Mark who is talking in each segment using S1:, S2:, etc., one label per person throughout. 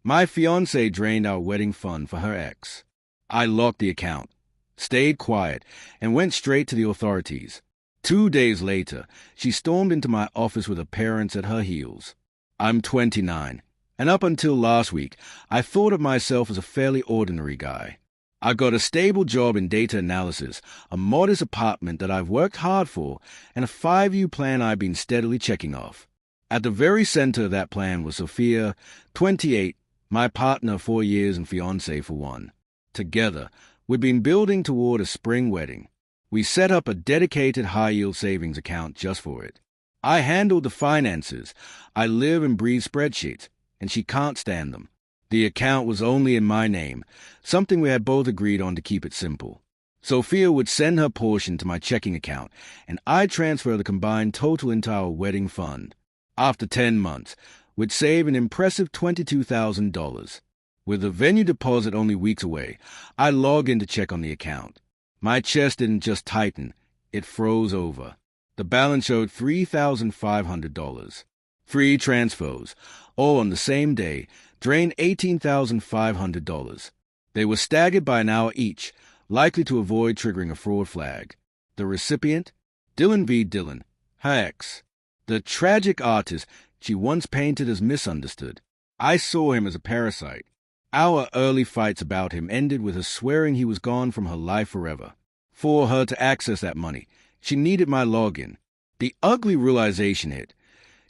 S1: My fiancée drained our wedding fund for her ex. I locked the account, stayed quiet, and went straight to the authorities. 2 days later, she stormed into my office with her parents at her heels. I'm 29, and up until last week, I thought of myself as a fairly ordinary guy. I got a stable job in data analysis, a modest apartment that I've worked hard for, and a 5-year plan I've been steadily checking off. At the very center of that plan was Sophia, 28, my partner 4 years and fiancée for 1. Together, we'd been building toward a spring wedding. We set up a dedicated high-yield savings account just for it. I handled the finances. I live and breathe spreadsheets, and she can't stand them. The account was only in my name, something we had both agreed on to keep it simple. Sophia would send her portion to my checking account, and I'd transfer the combined total into our wedding fund. After 10 months, we'd save an impressive $22,000. With the venue deposit only weeks away, I logged in to check on the account. My chest didn't just tighten, it froze over. The balance showed $3,500. 3 transfers, all on the same day, drained $18,500. They were staggered by an hour each, likely to avoid triggering a fraud flag. The recipient? Dylan V. Dillon, her ex. The tragic artist she once painted as misunderstood. I saw him as a parasite. Our early fights about him ended with her swearing he was gone from her life forever. For her to access that money, she needed my login. The ugly realization hit.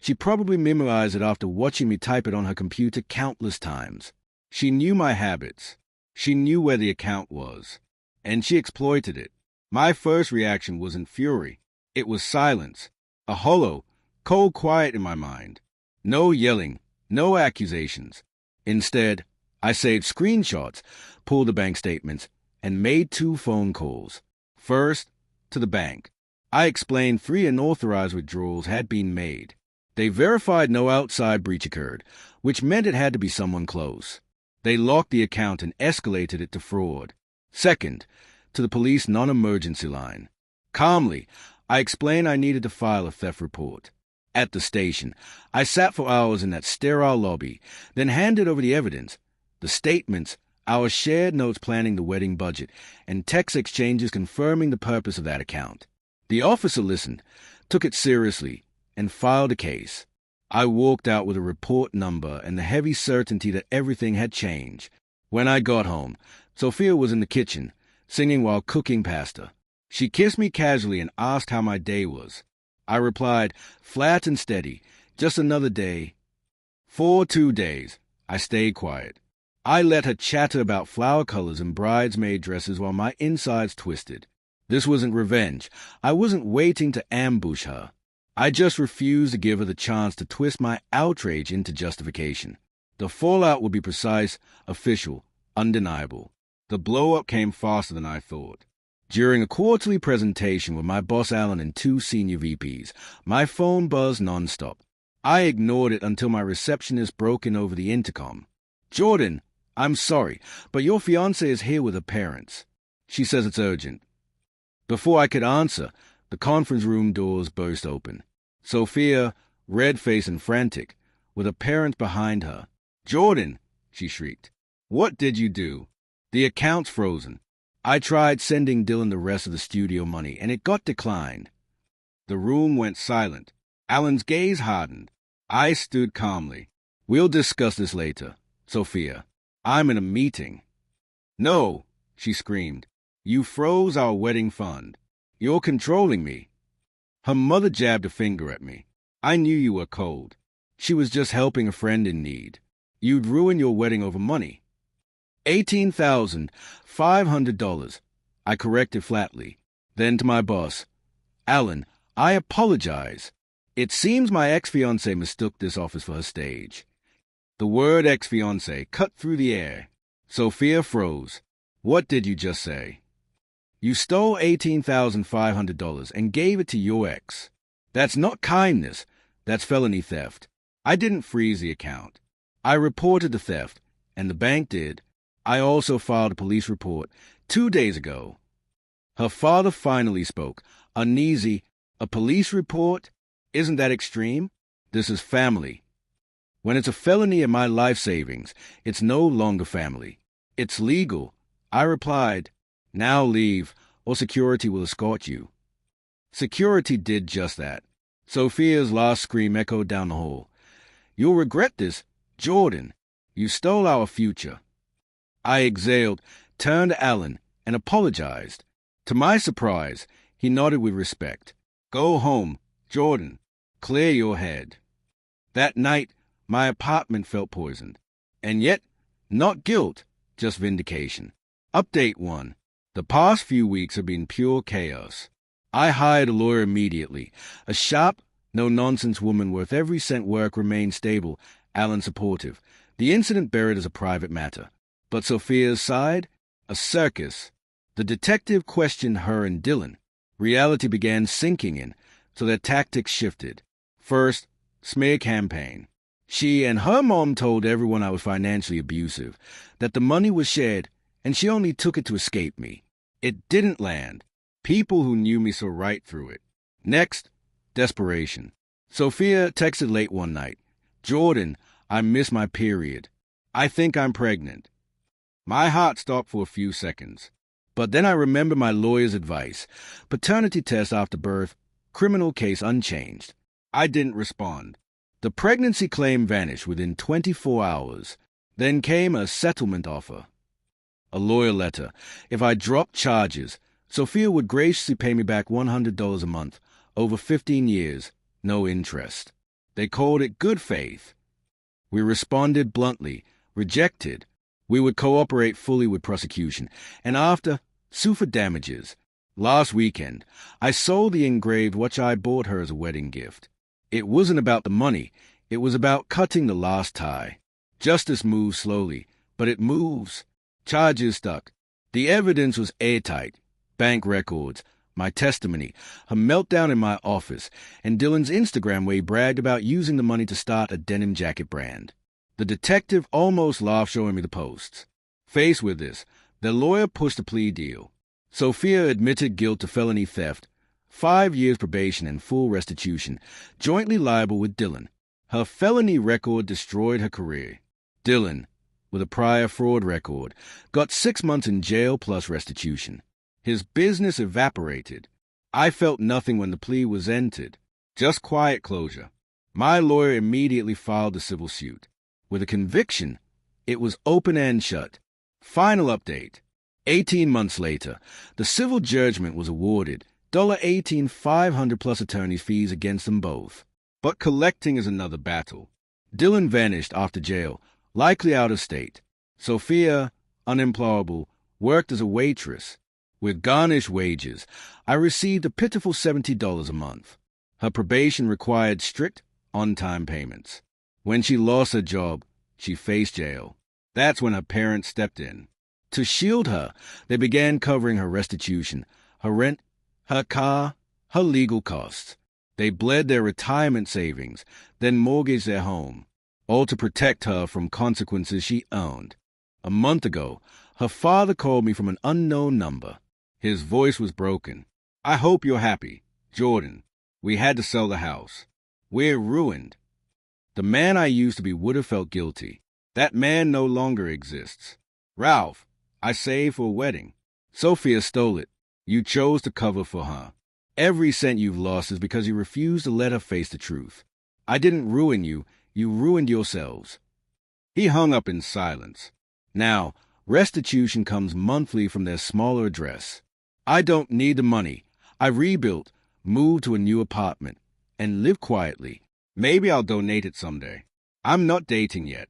S1: She probably memorized it after watching me type it on her computer countless times. She knew my habits. She knew where the account was. And she exploited it. My first reaction wasn't fury. It was silence. A hollow, cold quiet in my mind. No yelling, no accusations. Instead, I saved screenshots, pulled the bank statements, and made 2 phone calls. First, to the bank. I explained 3 unauthorized withdrawals had been made. They verified no outside breach occurred, which meant it had to be someone close. They locked the account and escalated it to fraud. Second, to the police non-emergency line. Calmly, I explained I needed to file a theft report. At the station, I sat for hours in that sterile lobby, then handed over the evidence, the statements, our shared notes planning the wedding budget, and text exchanges confirming the purpose of that account. The officer listened, took it seriously, and filed a case. I walked out with a report number and the heavy certainty that everything had changed. When I got home, Sophia was in the kitchen, singing while cooking pasta. She kissed me casually and asked how my day was. I replied, flat and steady, just another day. For 2 days, I stayed quiet. I let her chatter about flower colors and bridesmaid dresses while my insides twisted. This wasn't revenge. I wasn't waiting to ambush her. I just refused to give her the chance to twist my outrage into justification. The fallout would be precise, official, undeniable. The blow-up came faster than I thought. During a quarterly presentation with my boss Alan and 2 senior VPs, my phone buzzed nonstop. I ignored it until my receptionist broke in over the intercom. "Jordan, I'm sorry, but your fiancée is here with her parents. She says it's urgent." Before I could answer, the conference room doors burst open. Sophia, red-faced and frantic, with her parents behind her. "Jordan," she shrieked, "what did you do? The account's frozen. I tried sending Dylan the rest of the studio money, and it got declined." The room went silent. Alan's gaze hardened. I stood calmly. "We'll discuss this later, Sophia. I'm in a meeting." "No," she screamed. "You froze our wedding fund. You're controlling me." Her mother jabbed a finger at me. "I knew you were cold. She was just helping a friend in need. You'd ruin your wedding over money." $18,500, I corrected flatly. Then to my boss, "Alan, I apologize. It seems my ex-fiancée mistook this office for her stage." The word ex-fiancée cut through the air. Sophia froze. "What did you just say?" "You stole $18,500 and gave it to your ex. That's not kindness. That's felony theft. I didn't freeze the account. I reported the theft, and the bank did. I also filed a police report 2 days ago." Her father finally spoke, uneasy. "A police report? Isn't that extreme? This is family." When it's a felony in my life savings, it's no longer family. It's legal. I replied, now leave, or security will escort you. Security did just that. Sophia's last scream echoed down the hall. You'll regret this, Jordan. You stole our future. I exhaled, turned to Alan, and apologized. To my surprise, he nodded with respect. Go home, Jordan. Clear your head. That night, my apartment felt poisoned. And yet, not guilt, just vindication. Update 1. The past few weeks have been pure chaos. I hired a lawyer immediately. A sharp, no-nonsense woman worth every cent. Work remained stable, Alan supportive. The incident buried as a private matter. But Sophia's side? A circus. The detective questioned her and Dylan. Reality began sinking in, so their tactics shifted. First, smear campaign. She and her mom told everyone I was financially abusive, that the money was shared, and she only took it to escape me. It didn't land. People who knew me saw right through it. Next, desperation. Sophia texted late one night. Jordan, I miss my period. I think I'm pregnant. My heart stopped for a few seconds. But then I remembered my lawyer's advice. Paternity test after birth, criminal case unchanged. I didn't respond. The pregnancy claim vanished within 24 hours. Then came a settlement offer. A lawyer letter. If I dropped charges, Sophia would graciously pay me back $100 a month, over 15 years, no interest. They called it good faith. We responded bluntly, rejected. We would cooperate fully with prosecution, and after, sue for damages. Last weekend, I sold the engraved watch I bought her as a wedding gift. It wasn't about the money, it was about cutting the last tie. Justice moves slowly, but it moves. Charges stuck. The evidence was airtight. Bank records, my testimony, her meltdown in my office, and Dylan's Instagram where he bragged about using the money to start a denim jacket brand. The detective almost laughed showing me the posts. Faced with this, the lawyer pushed a plea deal. Sophia admitted guilt to felony theft, 5 years probation and full restitution, jointly liable with Dylan. Her felony record destroyed her career. Dylan, with a prior fraud record, got 6 months in jail plus restitution. His business evaporated. I felt nothing when the plea was entered. Just quiet closure. My lawyer immediately filed a civil suit. With a conviction, it was open and shut. Final update. 18 months later, the civil judgment was awarded, $18,500 plus attorney's fees against them both. But collecting is another battle. Dylan vanished after jail, likely out of state. Sophia, unemployable, worked as a waitress. With garnished wages, I received a pitiful $70 a month. Her probation required strict, on-time payments. When she lost her job, she faced jail. That's when her parents stepped in. To shield her, they began covering her restitution, her rent, her car, her legal costs. They bled their retirement savings, then mortgaged their home, all to protect her from consequences she owned. A month ago, her father called me from an unknown number. His voice was broken. I hope you're happy, Jordan. We had to sell the house. We're ruined. The man I used to be would have felt guilty. That man no longer exists. Ralph, I saved for a wedding. Sophia stole it. You chose to cover for her. Every cent you've lost is because you refused to let her face the truth. I didn't ruin you. You ruined yourselves. He hung up in silence. Now, restitution comes monthly from their smaller address. I don't need the money. I rebuilt, moved to a new apartment, and live quietly. Maybe I'll donate it someday. I'm not dating yet,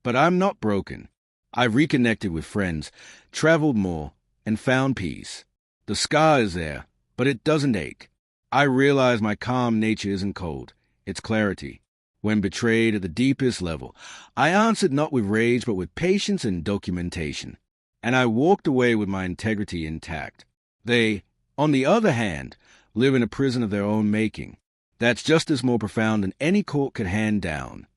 S1: but I'm not broken. I've reconnected with friends, traveled more, and found peace. The scar is there, but it doesn't ache. I realize my calm nature isn't cold. It's clarity. When betrayed at the deepest level, I answered not with rage, but with patience and documentation. And I walked away with my integrity intact. They, on the other hand, live in a prison of their own making. That's justice more profound than any court could hand down.